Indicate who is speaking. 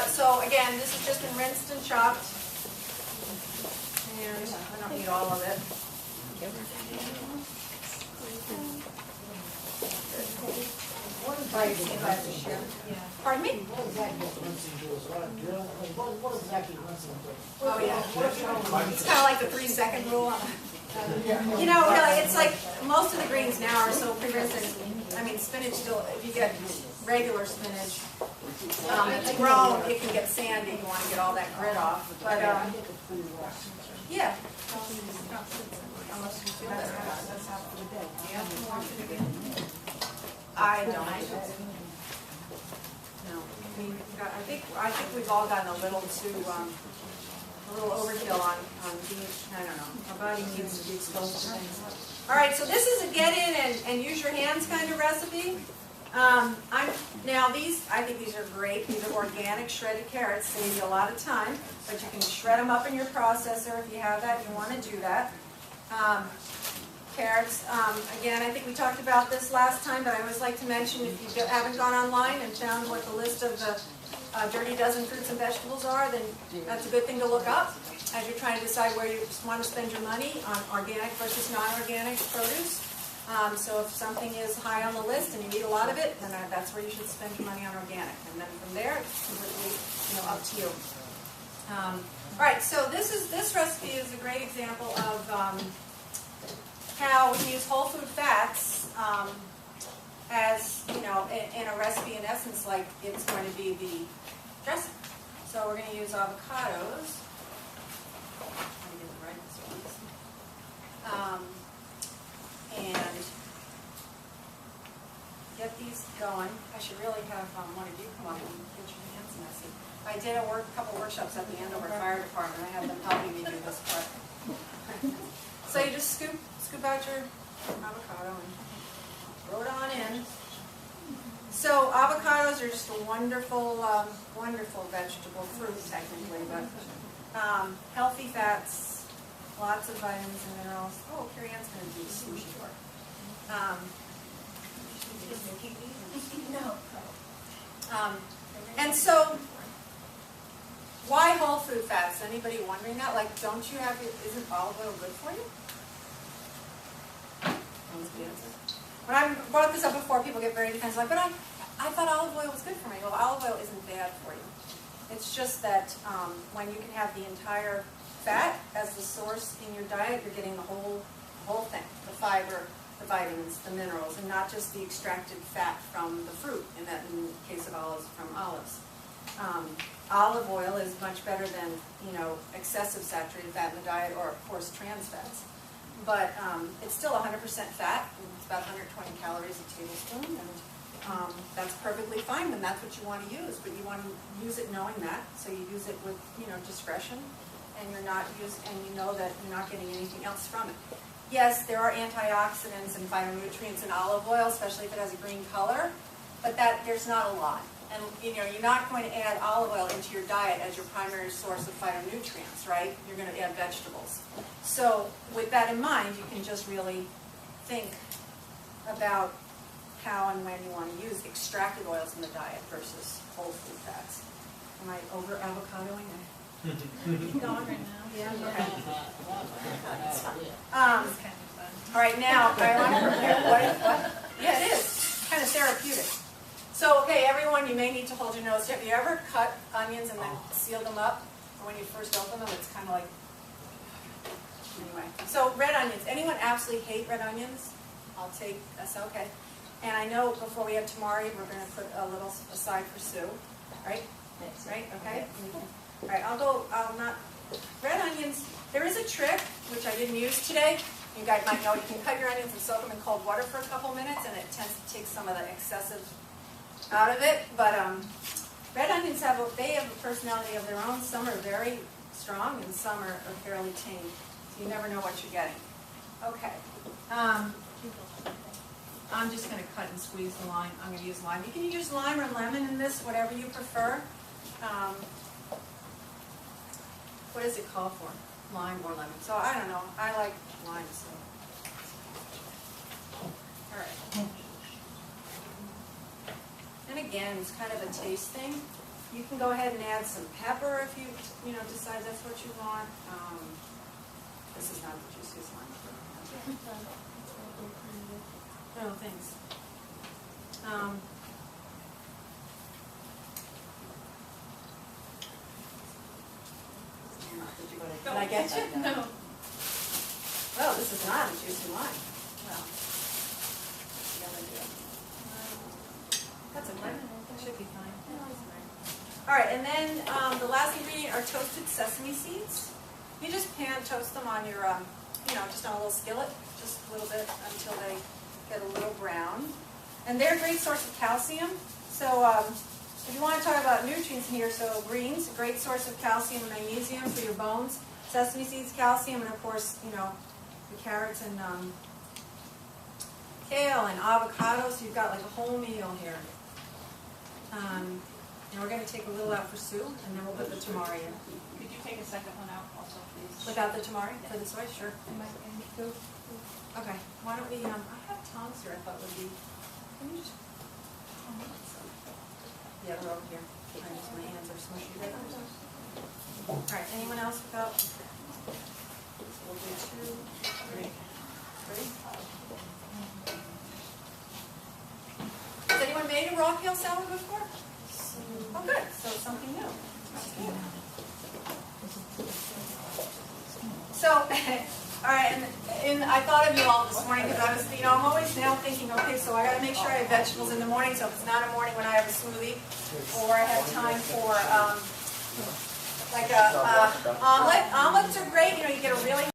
Speaker 1: so again, this has just been rinsed and chopped. And I don't need all of it. Right, see if I have to share. Yeah. Pardon me?
Speaker 2: What exactly is rinsing do? Is that a drill? What exactly rinsing do?
Speaker 1: Oh yeah. It's kind of like the 3-second rule. You know, really, it's like most of the greens now are so pre-rinsed. I mean, spinach still, if you get regular spinach, it's grown, it can get sandy. You want to get all that grit off. But, yeah. Unless you feel better. I don't. No. I think we've all gotten a little too, a little overkill on being, I don't know, our body needs to be exposed to things. All right, so this is a get in and use your hands kind of recipe. Now these, I think these are great. These are organic shredded carrots, save you a lot of time, but you can shred them up in your processor if you have that, you want to do that. Carrots, again, I think we talked about this last time, but I always like to mention if you haven't gone online and found what the list of the Dirty Dozen fruits and vegetables are, then that's a good thing to look up as you're trying to decide where you want to spend your money on organic versus non-organic produce. So if something is high on the list and you need a lot of it, then that's where you should spend your money on organic. And then from there, it's completely up to you. All right, so this recipe is a great example of how we use whole food fats as, in a recipe in essence like it's going to be the dressing. So we're going to use avocados. Let me get the right ones. And get these going. I should really have one of you come up and get your hands messy. I did a couple workshops at the Andover Fire Department. I had them helping me do this part. So you just scoop out your avocado and throw it on in. So avocados are just a wonderful, wonderful vegetable fruit technically, but healthy fats, lots of vitamins and minerals. Oh, Carrie Ann's going to do the sushi work. And so, why whole food fats? Anybody wondering that? Like, don't you have, isn't olive oil good for you? When I brought this up before, people get very defensive, like, but I thought olive oil was good for me. Well, olive oil isn't bad for you. It's just that when you can have the entire fat as the source in your diet, you're getting the whole thing, the fiber, the vitamins, the minerals, and not just the extracted fat from the fruit, in the case of olives, from olives. Olive oil is much better than, excessive saturated fat in the diet, or of course trans fats. But it's still 100% fat. It's about 120 calories a tablespoon, and that's perfectly fine when that's what you want to use. But you want to use it knowing that, so you use it with discretion, and you know that you're not getting anything else from it. Yes, there are antioxidants and phytonutrients in olive oil, especially if it has a green color, but there's not a lot. And you're not going to add olive oil into your diet as your primary source of phytonutrients, right? You're going to add vegetables. So with that in mind, you can just really think about how and when you want to use extracted oils in the diet versus whole food fats. Am I over avocadoing?
Speaker 3: Keep going right now.
Speaker 1: Yeah. Okay. All right, now I want to prepare what? Yeah, it is kind of therapeutic. So, okay, everyone, you may need to hold your nose. Have you ever cut onions and then seal them up? Or when you first open them, it's kind of like, anyway. So, red onions. Anyone absolutely hate red onions? I'll take, that's okay. And I know before we have tamari, we're going to put a little aside for Sue, right? Right, okay? All right, red onions, there is a trick, which I didn't use today. You guys might know, you can cut your onions and soak them in cold water for a couple minutes, and it tends to take some of the excessive out of it. But red onions have a personality of their own. Some are very strong, and some are fairly tame. So you never know what you're getting. Okay. I'm just going to cut and squeeze the lime. I'm going to use lime. You can use lime or lemon in this, whatever you prefer. What does it call for? Lime or lemon. So I don't know. I like lime. So. All right. And again, it's kind of a taste thing. You can go ahead and add some pepper if you decide that's what you want. This is not the juiciest one. Oh, thanks. Did I get you?
Speaker 3: No.
Speaker 1: Well, this is not a juicy wine. Well, that's okay. Should be fine. All right, and then the last ingredient are toasted sesame seeds. You just pan toast them on your, just on a little skillet, just a little bit until they get a little brown. And they're a great source of calcium. So if you want to talk about nutrients in here, so greens, a great source of calcium and magnesium for your bones. Sesame seeds, calcium, and of course, the carrots and kale and avocado. So you've got like a whole meal here. And we're going to take a little out for Sue, and then we'll put the tamari in.
Speaker 3: Could you take a second one out also, please?
Speaker 1: Without the tamari for the soy? Sure.
Speaker 3: And go.
Speaker 1: Okay. Why don't we? I have tongs here. I thought would be. Can you just? Yeah, they're over here. My hands are smushy. All right. Anyone else without? We'll do 2, 3. Ready? Has anyone made a raw kale salad before? Oh, good. So something new. That's good. So, all right, and I thought of you all this morning because I was, I'm always now thinking, okay, so I got to make sure I have vegetables in the morning. So if it's not a morning when I have a smoothie, or I have time for like a omelet. Omelets are great. You get a really